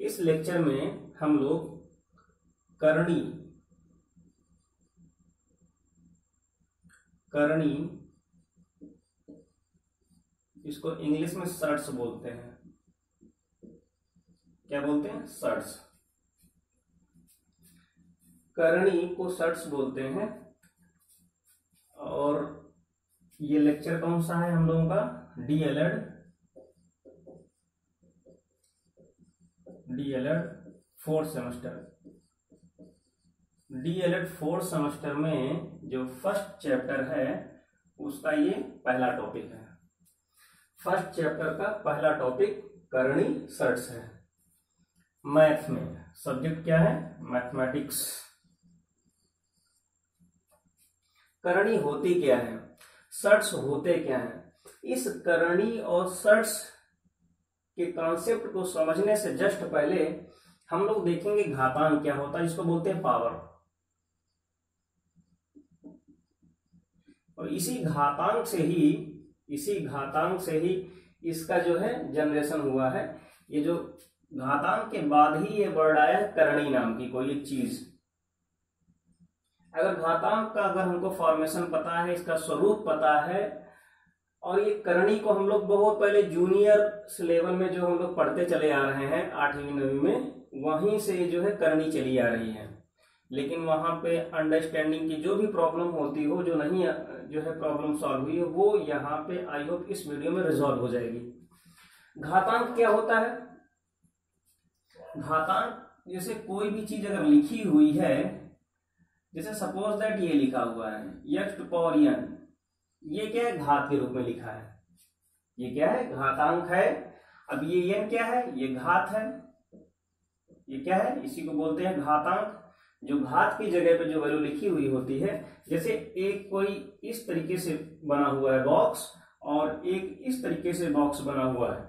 इस लेक्चर में हम लोग करणी इसको इंग्लिश में सर्ट्स बोलते हैं। क्या बोलते हैं? सर्ट्स। करणी को सर्ट्स बोलते हैं। और ये लेक्चर कौन सा है हम लोगों का? डीएलएड फोर्थ सेमेस्टर में जो फर्स्ट चैप्टर है उसका ये पहला टॉपिक है। फर्स्ट चैप्टर का पहला टॉपिक करणी सर्ट्स है। मैथ में सब्जेक्ट क्या है? मैथमेटिक्स। करणी होती क्या है, सर्ट्स होते क्या है? इस करणी और सर्ट्स के कॉन्सेप्ट को समझने से जस्ट पहले हम लोग देखेंगे घातांक क्या होता है। इसको बोलते हैं पावर। और इसी घातांक से ही इसका जो है जनरेशन हुआ है। ये जो घातांक के बाद ही ये वर्ड आया है करणी नाम की कोई एक चीज। अगर घातांक का अगर हमको फॉर्मेशन पता है, इसका स्वरूप पता है, और ये करणी को हम लोग बहुत पहले जूनियर लेवल में जो हम लोग पढ़ते चले आ रहे हैं 8वीं 9वीं में, वहीं से जो है करणी चली आ रही है। लेकिन वहां पे अंडरस्टैंडिंग की जो भी प्रॉब्लम होती हो, जो नहीं जो है प्रॉब्लम सॉल्व हुई है, वो यहाँ पे आई होप इस वीडियो में रिजॉल्व हो जाएगी। घातांक क्या होता है? घातांक जैसे कोई भी चीज अगर लिखी हुई है, जैसे सपोज दैट ये लिखा हुआ है x टू पावर n, ये क्या है? घात के रूप में लिखा है। ये क्या है? घातांक है। अब ये n क्या है? ये घात है। ये क्या है? इसी को बोलते हैं घातांक। जो घात की जगह पे जो वैल्यू लिखी हुई होती है, जैसे एक कोई इस तरीके से बना हुआ है बॉक्स और एक इस तरीके से बॉक्स बना हुआ है,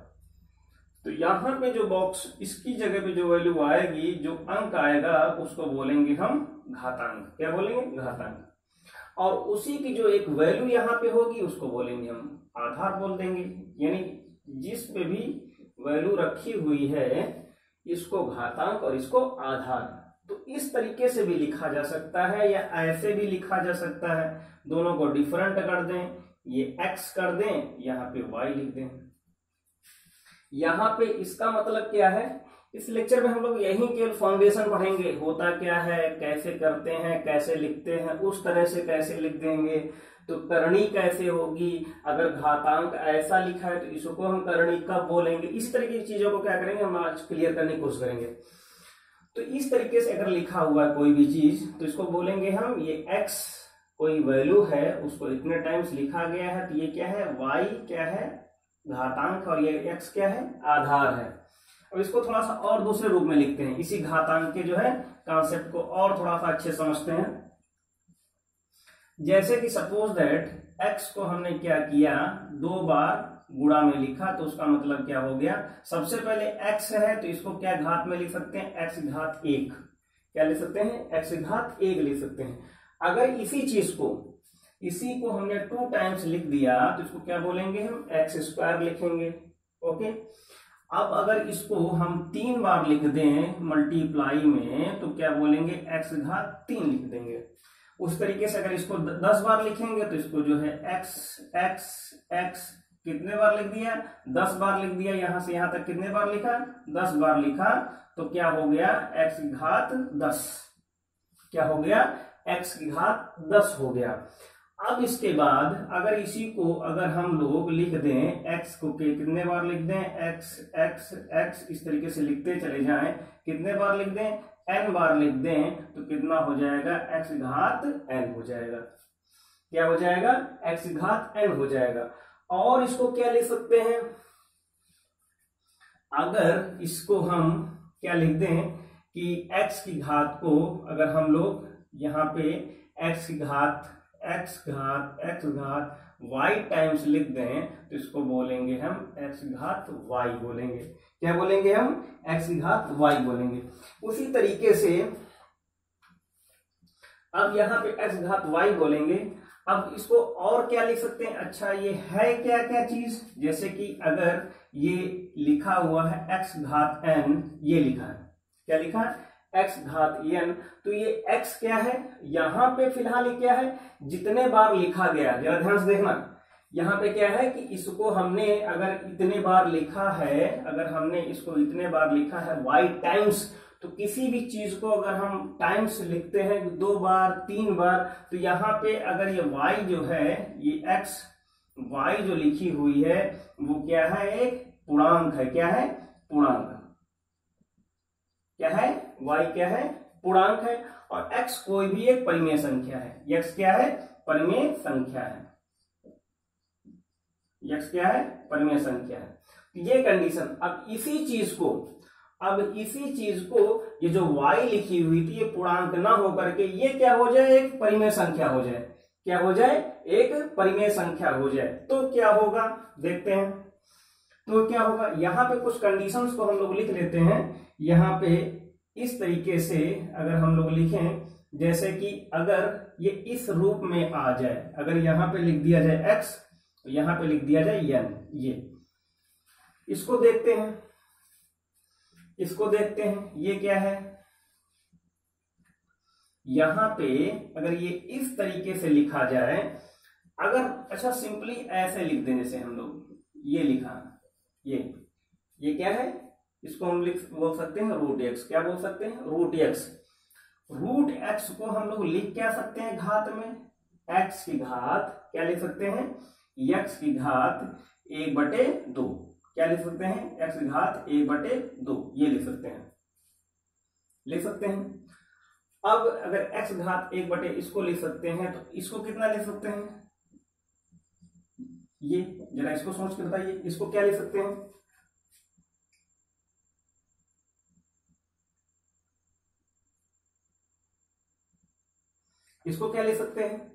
तो यहां पे जो बॉक्स इसकी जगह पे जो वैल्यू आएगी, जो अंक आएगा, उसको बोलेंगे हम घातांक। क्या बोलेंगे? घातांक। और उसी की जो एक वैल्यू यहाँ पे होगी उसको बोलेंगे हम आधार बोल देंगे। यानी जिस पे भी वैल्यू रखी हुई है इसको घातांक और इसको आधार। तो इस तरीके से भी लिखा जा सकता है या ऐसे भी लिखा जा सकता है। दोनों को डिफरेंट कर दें, ये x कर दें, यहाँ पे y लिख दें। यहाँ पे इसका मतलब क्या है? इस लेक्चर में हम लोग यही केवल फाउंडेशन पढ़ेंगे। होता क्या है, कैसे करते हैं, कैसे लिखते हैं, उस तरह से कैसे लिख देंगे, तो करणी कैसे होगी, अगर घातांक ऐसा लिखा है तो इसको हम करणी कब बोलेंगे, इस तरीके की चीजों को क्या करेंगे हम आज क्लियर करने की कोशिश करेंगे। तो इस तरीके से अगर लिखा हुआ है कोई भी चीज तो इसको बोलेंगे हम, ये x कोई वैल्यू है उसको इतने टाइम्स लिखा गया है, तो ये क्या है? y क्या है? घातांक, और ये x क्या है? आधार है। और इसको थोड़ा सा और दूसरे रूप में लिखते हैं, इसी घातांक के जो है कॉन्सेप्ट को और थोड़ा सा अच्छे समझते हैं। जैसे कि सपोज दैट x को हमने क्या किया, 2 बार गुणा में लिखा, तो उसका मतलब क्या हो गया? सबसे पहले x है तो इसको क्या घात में लिख सकते हैं? x घात 1। क्या लिख सकते हैं? x घात 1 लिख सकते हैं। अगर इसी को हमने 2 टाइम्स लिख दिया तो इसको क्या बोलेंगे हम? x स्क्वायर लिखेंगे। ओके। अब अगर इसको हम 3 बार लिख दें मल्टीप्लाई में तो क्या बोलेंगे? x घात 3 लिख देंगे। उस तरीके से अगर इसको 10 बार लिखेंगे तो इसको जो है x कितने बार लिख दिया? 10 बार लिख दिया। यहां से यहां तक कितने बार लिखा? 10 बार लिखा। तो क्या हो गया? x घात 10। क्या हो गया? x की घात 10 हो गया। अब इसके बाद अगर इसी को अगर हम लोग लिख दें, x को कितने बार लिख दें? x इस तरीके से लिखते चले जाएं। कितने बार लिख दें? n बार लिख दें तो कितना हो जाएगा? x घात n हो जाएगा। क्या हो जाएगा? x घात n हो जाएगा। और इसको क्या लिख सकते हैं? अगर इसको हम क्या लिख दें कि x की घात को अगर हम लोग यहाँ पे x घात y टाइम्स लिख दें तो इसको बोलेंगे हम x घात y बोलेंगे। क्या बोलेंगे हम? x घात y बोलेंगे। उसी तरीके से अब यहाँ पे x घात y बोलेंगे। अब इसको और क्या लिख सकते हैं? अच्छा, ये है क्या क्या चीज? जैसे कि अगर ये लिखा हुआ है x घात n, ये लिखा है, क्या लिखा है x घात n। तो ये x क्या है, यहां पे फिलहाल ये क्या है, जितने बार लिखा गया, जरा ध्यान से देखना, यहां पे क्या है कि इसको हमने अगर इतने बार लिखा है, अगर हमने इसको इतने बार लिखा है y टाइम्स, तो किसी भी चीज को अगर हम टाइम्स लिखते हैं 2 बार 3 बार, तो यहाँ पे अगर ये y जो है, ये x y जो लिखी हुई है वो क्या है, एक पूर्णांक है, क्या है, पूर्णांक, क्या है, y क्या है, पूर्णांक है, और x कोई भी एक परिमेय संख्या है, x क्या है, परिमेय संख्या है, x क्या है, परिमेय संख्या है। ये कंडीशन, अब इसी चीज को ये जो y लिखी हुई थी ये पूर्णांक ना होकर के ये क्या हो जाए, एक परिमेय संख्या हो जाए, क्या हो जाए, एक परिमेय संख्या हो जाए, तो क्या होगा देखते हैं। तो क्या होगा, यहाँ पे कुछ कंडीशंस को हम लोग लिख लेते हैं। यहाँ पे इस तरीके से अगर हम लोग लिखें, जैसे कि अगर ये इस रूप में आ जाए, अगर यहाँ पे लिख दिया जाए x, तो यहाँ पे लिख दिया जाए n, ये इसको देखते हैं, ये क्या है, यहां पे अगर ये इस तरीके से लिखा जाए, अगर अच्छा सिंपली ऐसे लिख देने से हम लोग ये लिखा, ये क्या है, इसको हम बोल सकते हैं रूट x, क्या बोल सकते हैं, रूट x को हम लोग लिख क्या सकते हैं, घात में, x की घात क्या लिख सकते हैं, x की घात 1/2, क्या लिख सकते हैं, x की घात 1/2, ये लिख सकते हैं। अब अगर x घात 1/, इसको लिख सकते हैं, तो इसको कितना लिख सकते हैं, ये जरा इसको सोच के बताइए, इसको क्या लिख सकते हैं, इसको क्या लिख सकते हैं,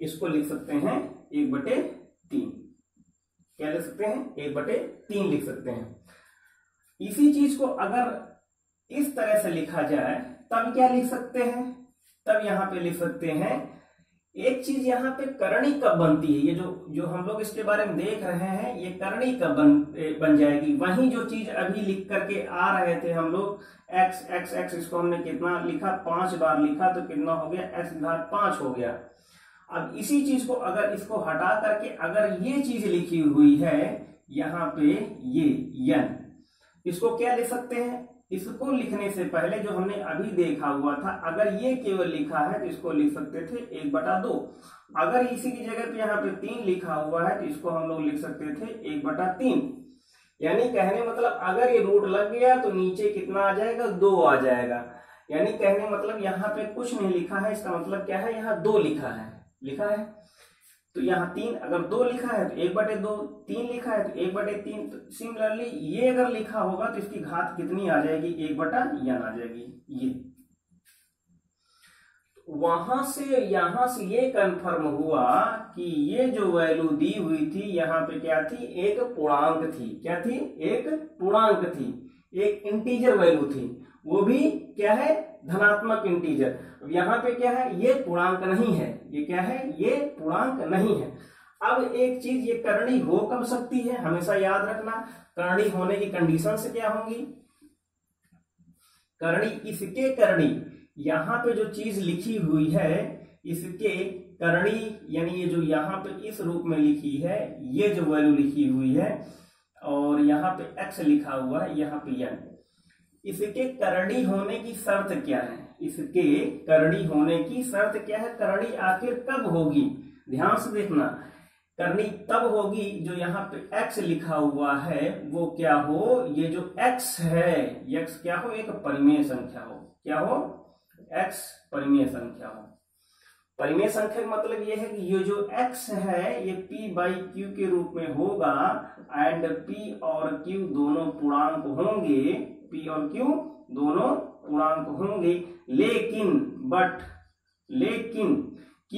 इसको लिख सकते हैं 1/3, क्या लिख सकते हैं, 1/3 लिख सकते हैं। इसी चीज को अगर इस तरह से लिखा जाए तब क्या लिख सकते हैं, तब यहां पे लिख सकते हैं, एक चीज यहाँ पे करणी कब बनती है, ये जो हम लोग इसके बारे में देख रहे हैं, ये करणी कब बन जाएगी, वही जो चीज अभी लिख करके आ रहे थे हम लोग, x x x, इसको हमने कितना लिखा, 5 बार लिखा, तो कितना हो गया, x घात 5 हो गया। अब इसी चीज को अगर इसको हटा करके अगर ये चीज लिखी हुई है यहाँ पे, ये n, इसको क्या लिख सकते हैं, इसको लिखने से पहले जो हमने अभी देखा हुआ था, अगर ये केवल लिखा है तो इसको लिख सकते थे 1/2, अगर इसी की जगह पे यहाँ पे 3 लिखा हुआ है तो इसको हम लोग लिख सकते थे 1/3। यानी कहने मतलब अगर ये रूट लग गया तो नीचे कितना आ जाएगा, 2 आ जाएगा। यानी कहने मतलब यहाँ पे कुछ नहीं लिखा है, इसका मतलब क्या है, यहाँ 2 लिखा है, तो यहाँ 3, अगर 2 लिखा है तो 1/2, 3 लिखा है तो 1/3। तो सिमिलरली ये अगर लिखा होगा तो इसकी घात कितनी आ जाएगी, 1/n आ जाएगी। ये वहां से यहां से ये कंफर्म हुआ कि ये जो वैल्यू दी हुई थी यहाँ पे क्या थी, एक पूर्णांक थी, क्या थी, एक पूर्णांक थी, एक इंटीजर वैल्यू थी, वो भी क्या है, धनात्मक इंटीजर। यहाँ पे क्या है, ये पूर्णांक नहीं है, ये क्या है, ये पूर्णांक नहीं है। अब एक चीज, ये करणी हो कब सकती है, हमेशा याद रखना, करणी होने की कंडीशन से क्या होंगी, करणी, यहाँ पे जो चीज लिखी हुई है इसके करणी, यानी ये जो यहाँ पे इस रूप में लिखी है, ये जो वैल्यू लिखी हुई है, और यहाँ पे x लिखा हुआ है, यहाँ पे n, इसके करणी होने की शर्त क्या है, इसके करणी होने की शर्त क्या है, करणी आखिर कब होगी, ध्यान से देखना, करणी तब होगी जो यहाँ पे x लिखा हुआ है वो क्या हो, ये जो x है, x क्या हो, एक परिमेय संख्या हो, क्या हो, x परिमेय संख्या हो। परिमेय संख्या का मतलब ये है कि ये जो x है ये p/q के रूप में होगा, एंड p और q दोनों पूर्णांक होंगे, p और q दोनों पूर्णांक होंगे, लेकिन q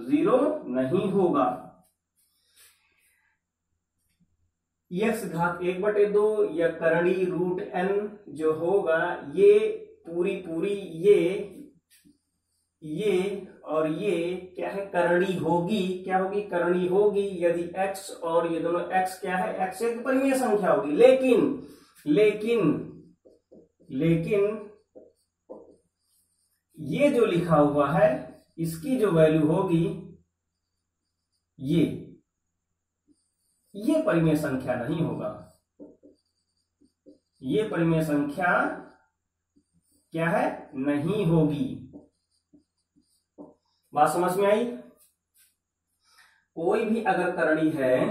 0 नहीं होगा। x घात 1/2 या करणी रूट n जो होगा, ये पूरी ये ये और ये क्या है, करणी होगी। क्या होगी, करणी होगी यदि x और ये दोनों x क्या है, x एक परिमेय संख्या होगी। लेकिन ये जो लिखा हुआ है इसकी जो वैल्यू होगी ये परिमेय संख्या नहीं होगा। ये परिमेय संख्या क्या है, नहीं होगी। बात समझ में आई। कोई भी अगर करणी है,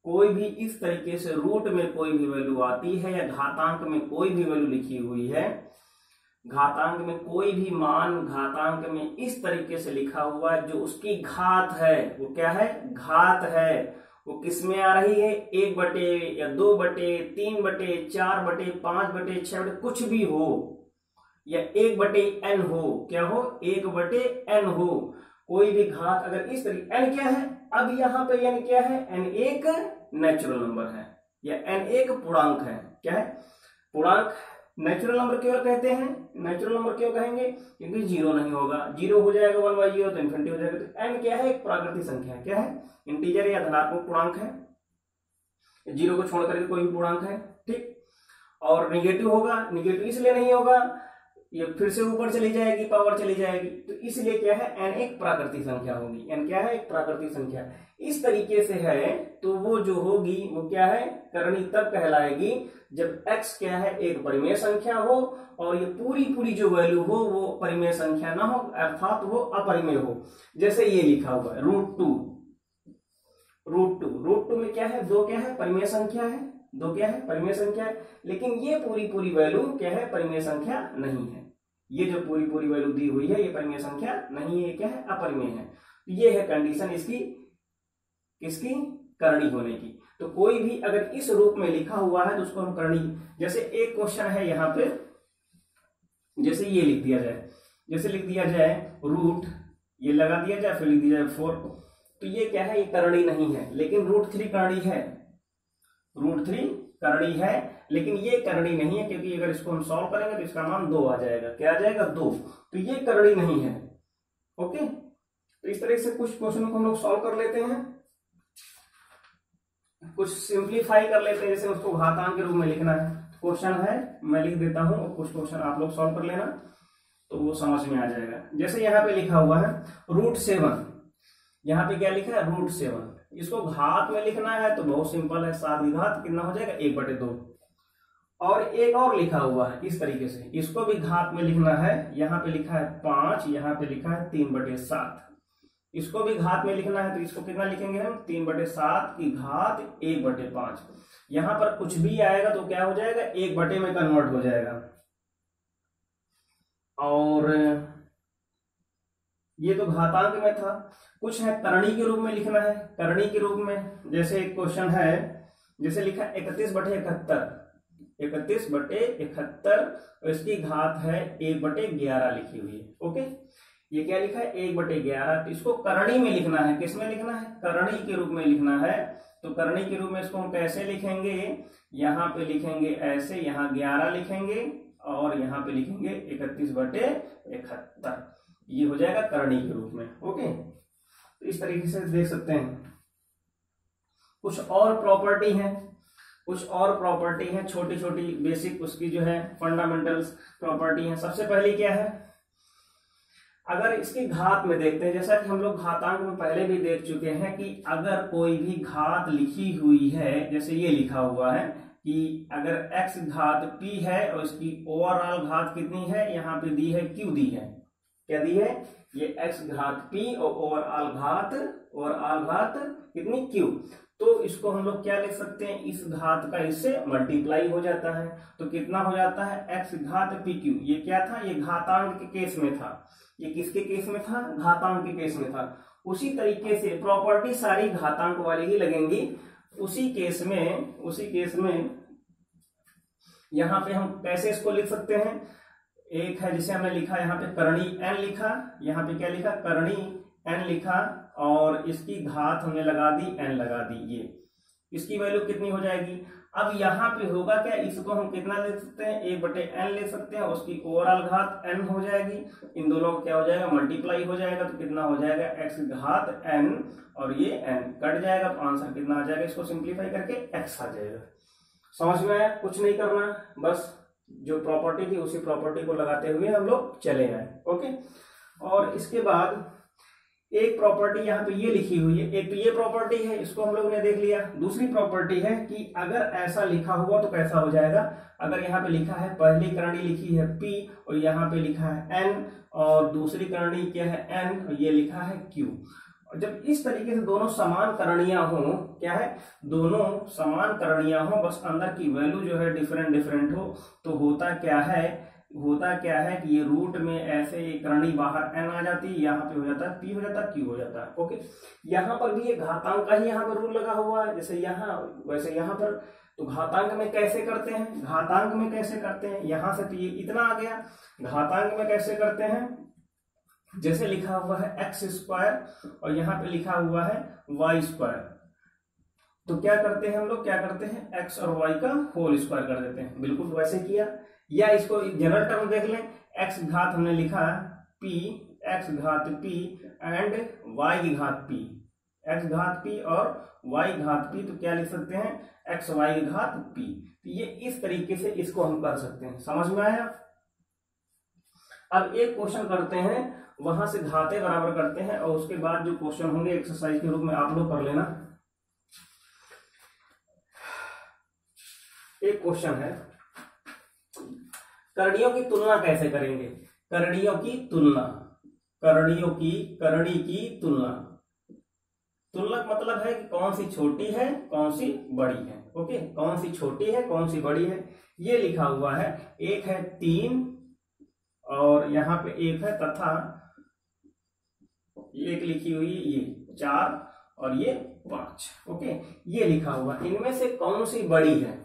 कोई भी इस तरीके से रूट में कोई भी वैल्यू आती है या घातांक में कोई भी वैल्यू लिखी हुई है, घातांक में कोई भी मान घातांक में इस तरीके से लिखा हुआ है जो उसकी घात है, वो क्या है, घात है। वो किस में आ रही है, 1 बटे या 2 बटे 3 बटे 4 बटे 5 बटे 6 बटे कुछ भी हो, या 1 बटे n हो। क्या हो, 1 बटे n हो। कोई भी घात अगर इस तरीके, n क्या है, अब यहाँ पे n क्या है, n एक नेचुरल नंबर है या n एक पूर्णांक है। क्या है, पूर्णांक। नेचुरल नंबर क्यों कहते हैं, नेचुरल नंबर क्यों कहेंगे, क्योंकि जीरो नहीं होगा। जीरो हो जाएगा 1/0 तो इन्फिनिटी हो जाएगा। तो n क्या है, एक प्राकृतिक संख्या है। क्या है, इंटीजर या धनात्मक पूर्णांक है। जीरो को छोड़ करके कोई भी पूर्णांक है, ठीक। और निगेटिव होगा, निगेटिव इसलिए नहीं होगा, ये फिर से ऊपर चली जाएगी, पावर चली जाएगी, तो इसलिए क्या है, n एक प्राकृतिक संख्या होगी। n क्या है, एक प्राकृतिक संख्या। इस तरीके से है तो वो जो होगी वो क्या है, करणी तब कहलाएगी जब x क्या है, एक परिमेय संख्या हो और ये पूरी जो वैल्यू हो वो परिमेय संख्या ना हो, अर्थात वो अपरिमेय हो। जैसे ये लिखा हुआ है √2 में क्या है, 2 क्या है, परिमेय संख्या है। 2 क्या है, परिमेय संख्या है। लेकिन ये पूरी वैल्यू क्या है, परिमेय संख्या नहीं है। ये जो पूरी वैल्यू दी हुई है ये परिमेय संख्या नहीं है, क्या है, अपरिमेय है। ये है कंडीशन इसकी करणी होने की। तो कोई भी अगर इस रूप में लिखा हुआ है तो उसको हम करणी, जैसे एक क्वेश्चन है यहाँ पे, जैसे ये लिख दिया जाए, जैसे लिख दिया जाए रूट, ये लगा दिया जाए, फिर लिख दिया जाए 4, तो ये क्या है, ये करणी नहीं है। लेकिन √3 करणी है, √3 करणी है, लेकिन ये करणी नहीं है, क्योंकि अगर इसको हम सॉल्व करेंगे तो इसका मान 2 आ जाएगा। क्या आ जाएगा, 2। तो ये करणी नहीं है। ओके, तो इस तरह से कुछ क्वेश्चन को हम लोग सॉल्व कर लेते हैं, कुछ सिंप्लीफाई कर लेते हैं। जैसे उसको घातांक के रूप में लिखना है, क्वेश्चन है मैं लिख देता हूं और कुछ क्वेश्चन आप लोग सॉल्व कर लेना तो वो समझ में आ जाएगा। जैसे यहाँ पे लिखा हुआ है √7, यहाँ पे क्या लिखा है, √7। इसको घात में लिखना है तो बहुत सिंपल है, 7 की घात कितना हो जाएगा, 1/2। और एक और लिखा हुआ है इस तरीके से, इसको भी घात में लिखना है। यहाँ पे लिखा है 5, यहाँ पे लिखा है 3/7। इसको भी घात में लिखना है तो इसको कितना लिखेंगे हम, 3/7 की घात 1/5। यहाँ पर कुछ भी आएगा तो क्या हो जाएगा, 1 में कन्वर्ट हो जाएगा। और ये तो घातांक में था। कुछ है करणी के रूप में लिखना है, करणी के रूप में। जैसे एक क्वेश्चन है, जैसे लिखा 31/71, 31/71 और इसकी घात है 1/11 लिखी हुई है। ओके, ये क्या लिखा है, 1/11। तो इसको करणी में लिखना है, किस में लिखना है, करणी के रूप में लिखना है। तो करणी के रूप में इसको हम कैसे लिखेंगे, यहाँ पे लिखेंगे ऐसे, यहाँ 11 लिखेंगे और यहाँ पे लिखेंगे 31/71। ये हो जाएगा करणी के रूप में। ओके, तो इस तरीके से देख सकते हैं। कुछ और प्रॉपर्टी है, कुछ और प्रॉपर्टी है, छोटी छोटी बेसिक उसकी जो है फंडामेंटल्स प्रॉपर्टी है। सबसे पहली क्या है, अगर इसकी घात में देखते हैं, जैसा कि हम लोग घातांक में पहले भी देख चुके हैं कि अगर कोई भी घात लिखी हुई है, जैसे ये लिखा हुआ है कि अगर x घात p है और इसकी ओवरऑल घात कितनी है, यहाँ पे दी है q दी है। क्या दी है, ये x घात p और ओवरऑल घात कितनी q। तो इसको हम लोग क्या लिख सकते हैं, इस घात का इससे मल्टीप्लाई हो जाता है तो कितना हो जाता है, x घात pq। ये क्या था, ये घातांक के केस में था। ये किसके केस में था, घातांक के केस में था। उसी तरीके से प्रॉपर्टी सारी घातांक वाली ही लगेंगी। उसी केस में यहाँ पे हम कैसे इसको लिख सकते हैं, एक है जिसे हमने लिखा यहाँ पे करणी n लिखा, यहाँ पे क्या लिखा, करणी n लिखा और इसकी घात हमने लगा दी n लगा दी। ये इसकी वैल्यू कितनी हो जाएगी। अब यहाँ पे होगा क्या, इसको हम कितना ले सकते हैं, 1/n ले सकते हैं, उसकी ओवरऑल घात n हो जाएगी, इन दोनों को क्या हो जाएगा, मल्टीप्लाई हो जाएगा, तो कितना हो जाएगा x घात n, और ये n कट जाएगा, तो आंसर कितना आ जाएगा, इसको सिंप्लीफाई करके x आ जाएगा। समझ में आया, कुछ नहीं करना, बस जो प्रॉपर्टी थी उसी प्रॉपर्टी को लगाते हुए हम लोग चले आए। ओके, और इसके बाद एक प्रॉपर्टी यहाँ पे ये लिखी हुई है, एक तो ये प्रॉपर्टी है, इसको हम लोग ने देख लिया। दूसरी प्रॉपर्टी है कि अगर ऐसा लिखा हुआ तो कैसा हो जाएगा, अगर यहाँ पे लिखा है, पहली करणी लिखी है P और यहाँ पे लिखा है N और दूसरी करणी क्या है N और ये लिखा है Q, और जब इस तरीके से दोनों समान करणियां हो, क्या है, दोनों समान करणियां हो, बस अंदर की वैल्यू जो है डिफरेंट डिफरेंट हो, तो होता क्या है कि ये रूट में ऐसे एक करणी बाहर n आ जाती है, यहाँ पे हो जाता है p हो जाता है q हो जाता है। ओके, यहाँ पर भी ये घातांक का ही यहाँ पर रूल लगा हुआ है, जैसे यहाँ वैसे यहाँ पर। तो घातांक में कैसे करते हैं, घातांक में कैसे करते हैं, यहाँ से तो ये इतना आ गया, घातांक में कैसे करते हैं, जैसे लिखा हुआ है x² और यहाँ पे लिखा हुआ है y², तो क्या करते हैं हम लोग, क्या करते हैं, x और y का होल स्क्वायर कर देते हैं, बिल्कुल वैसे किया। या इसको जनरल टर्म देख लें, x घात हमने लिखा p, x घात p एंड y की घात p, x घात p और y घात p, तो क्या लिख सकते हैं, x y की घात p। तो ये इस तरीके से इसको हम कर सकते हैं। समझ में आया। अब एक क्वेश्चन करते हैं, वहां से घाते बराबर करते हैं, और उसके बाद जो क्वेश्चन होंगे एक्सरसाइज के रूप में आप लोग कर लेना। एक क्वेश्चन है, करणियों की तुलना कैसे करेंगे, करणियों की तुलना, करणी की तुलना, तुलना मतलब है कि कौन सी छोटी है कौन सी बड़ी है। ओके, कौन सी छोटी है कौन सी बड़ी है, ये लिखा हुआ है, एक है 3 और यहाँ पे एक है तथा एक लिखी हुई है ये 4 और ये 5। ओके, ये लिखा हुआ, इनमें से कौन सी बड़ी है,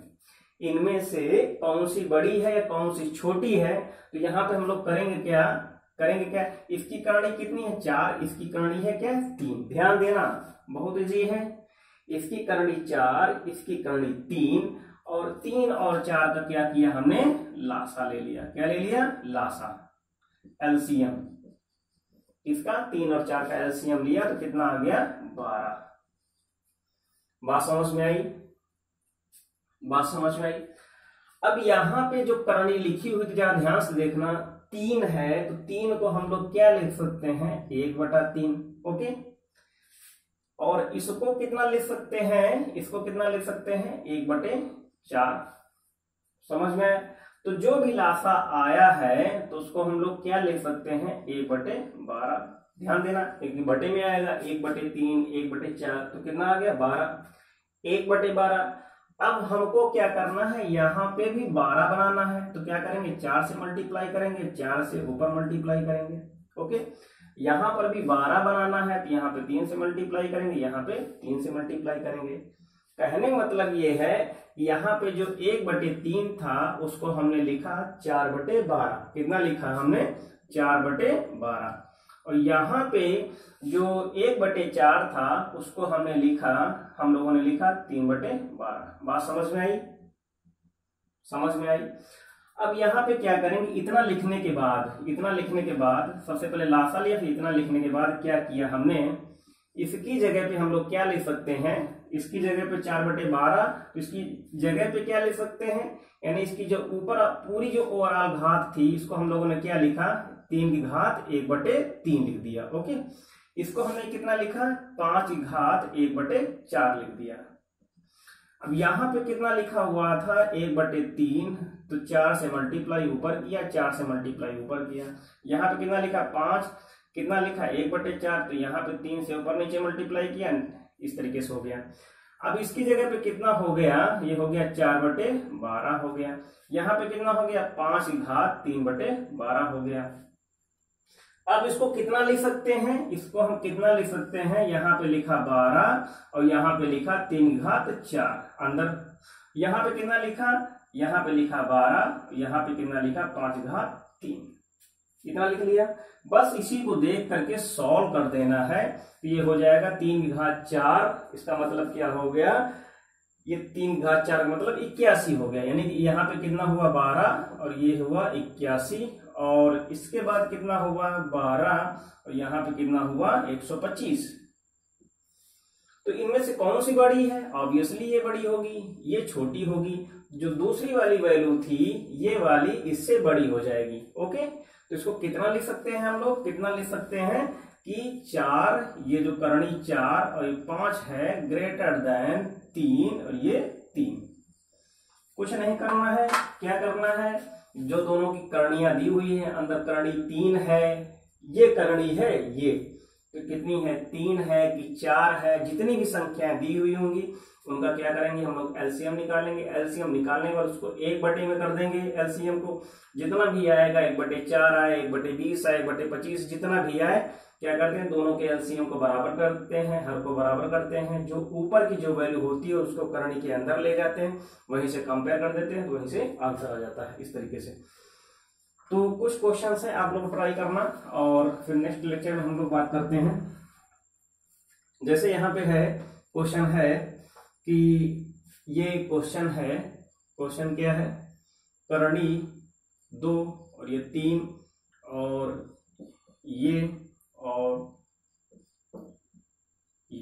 इनमें से कौन सी बड़ी है या कौन सी छोटी है। तो यहाँ पे हम लोग करेंगे क्या, इसकी करणी कितनी है 4, इसकी करणी है क्या 3, ध्यान देना बहुत इजी है, इसकी करणी 4, इसकी करणी 3, और 3 और 4 का क्या किया हमने, लासा ले लिया। क्या ले लिया, लासा, एलसीएम, इसका 3 और 4 का एलसीएम लिया, तो कितना आ गया 12। बात समझ में आई, बात समझ में आई। अब यहाँ पे जो करणी लिखी हुई, जरा ध्यान से देखना, 3 है, तो 3 को हम लोग क्या लिख सकते हैं, 1/3। ओके, और इसको कितना लिख सकते हैं, इसको कितना लिख सकते हैं, 1/4। समझ में, तो जो भी लासा आया है तो उसको हम लोग क्या लिख सकते हैं, 1/12। ध्यान देना, एक बटे में आएगा, 1/3, 1/4, तो कितना आ गया 12, 1/12। अब हमको क्या करना है, यहाँ पे भी 12 बनाना है, तो क्या करेंगे, 4 से मल्टीप्लाई करेंगे, 4 से ऊपर मल्टीप्लाई करेंगे। ओके, यहाँ पर भी 12 बनाना है, तो यहाँ पे 3 से मल्टीप्लाई करेंगे, यहाँ पे 3 से मल्टीप्लाई करेंगे। कहने का मतलब ये है कि यहाँ पे जो 1/3 था उसको हमने लिखा 4/12। कितना लिखा हमने, 4/12। और यहाँ पे जो 1/4 था उसको हमने लिखा, हम लोगों ने लिखा 3/12। बात समझ में आई, समझ में आई। अब यहाँ पे क्या करेंगे, इतना लिखने के बाद सबसे पहले लासा लिया, फिर इतना लिखने के बाद क्या किया हमने, इसकी जगह पे हम लोग क्या लिख सकते हैं, इसकी जगह पे 4/12, तो इसकी जगह पे क्या लिख सकते हैं, यानी इसकी जो ऊपर पूरी जो ओवरऑल घात थी इसको हम लोगों ने क्या लिखा, 3 की घात 1/3 लिख दिया। ओके, इसको हमने कितना लिखा, 5 की घात 1/4 लिख दिया। अब यहाँ पे कितना लिखा हुआ था, 1/3, तो 4 से मल्टीप्लाई ऊपर किया, 4 से मल्टीप्लाई ऊपर किया। यहाँ पे कितना लिखा 5, कितना लिखा 1/4, तो यहाँ पे 3 से ऊपर नीचे मल्टीप्लाई किया, इस तरीके से हो गया। अब इसकी जगह पे कितना हो गया, ये हो गया 4/12 हो गया। यहाँ पे कितना हो गया, 5 की घात 3/12 हो गया। अब इसको कितना लिख सकते हैं, इसको हम कितना लिख सकते हैं, यहाँ पे लिखा 12 और यहाँ पे लिखा 3 की घात 4, अंदर यहाँ पे कितना लिखा, यहाँ पे लिखा 12, यहाँ पे कितना लिखा 5 की घात 3, इतना लिख लिया। बस इसी को देख करके सॉल्व कर देना है, तो ये हो जाएगा 3 की घात 4, इसका मतलब क्या हो गया, ये 3 घात 4 मतलब 81 हो गया, यानी कि यहाँ पे कितना हुआ 12 और ये हुआ 81, और इसके बाद कितना हुआ 12 और यहाँ पे कितना हुआ 125। तो इनमें से कौन सी बड़ी है? ऑब्वियसली ये बड़ी होगी, ये छोटी होगी। जो दूसरी वाली वैल्यू थी ये वाली इससे बड़ी हो जाएगी। ओके, तो इसको कितना लिख सकते हैं हम लोग? कितना लिख सकते हैं कि 4, ये जो करणी 4 और ये 5 है ग्रेटर देन 3 और ये 3। कुछ नहीं करना है, क्या करना है, जो दोनों की करणियां दी हुई है, अंदर करणी 3 है, ये करणी है, ये तो कितनी है 3 है कि 4 है, जितनी भी संख्याएं दी हुई होंगी उनका क्या करेंगे हम लोग एलसीएम निकालेंगे। एलसीएम निकालने के बाद उसको 1/में कर देंगे। एलसीएम को जितना भी आएगा 1/4 आए, 1/20 आए, 1/25 जितना भी आए, क्या करते हैं दोनों के एलसीएम को बराबर करते हैं, हर को बराबर करते हैं। जो ऊपर की जो वैल्यू होती है उसको करणी के अंदर ले जाते हैं, वहीं से कंपेयर कर देते हैं, तो वहीं से आंसर आ जाता है इस तरीके से। तो कुछ क्वेश्चन है, आप लोग ट्राई करना और फिर नेक्स्ट लेक्चर में हम लोग बात करते हैं। जैसे यहाँ पे है क्वेश्चन है कि ये क्वेश्चन है, क्वेश्चन क्या है, करणी 2 और ये 3 और ये और ये,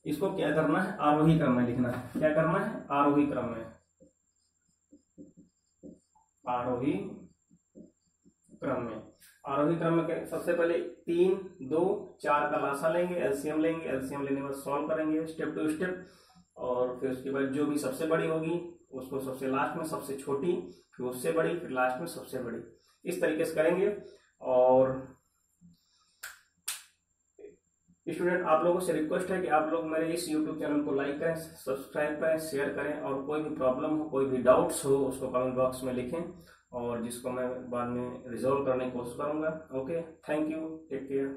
इसको क्या करना है आरोही क्रम में लिखना है। क्या करना है आरोही क्रम में, आरोही क्रम में। आरोही क्रम में सबसे पहले 3, 2, 4 का लासा लेंगे, एलसीएम लेंगे, एलसीएम लेने के बाद सॉल्व करेंगे स्टेप टू स्टेप, और फिर उसके बाद जो भी सबसे बड़ी होगी उसको सबसे लास्ट में, सबसे छोटी फिर उससे बड़ी, फिर लास्ट में सबसे बड़ी, इस तरीके से करेंगे। और स्टूडेंट आप लोगों से रिक्वेस्ट है कि आप लोग मेरे इस यूट्यूब चैनल को लाइक करें, सब्सक्राइब करें, शेयर करें, और कोई भी प्रॉब्लम हो, कोई भी डाउट्स हो उसको कमेंट बॉक्स में लिखें, और जिसको मैं बाद में रिजॉल्व करने की कोशिश करूंगा। Okay, thank you, take care.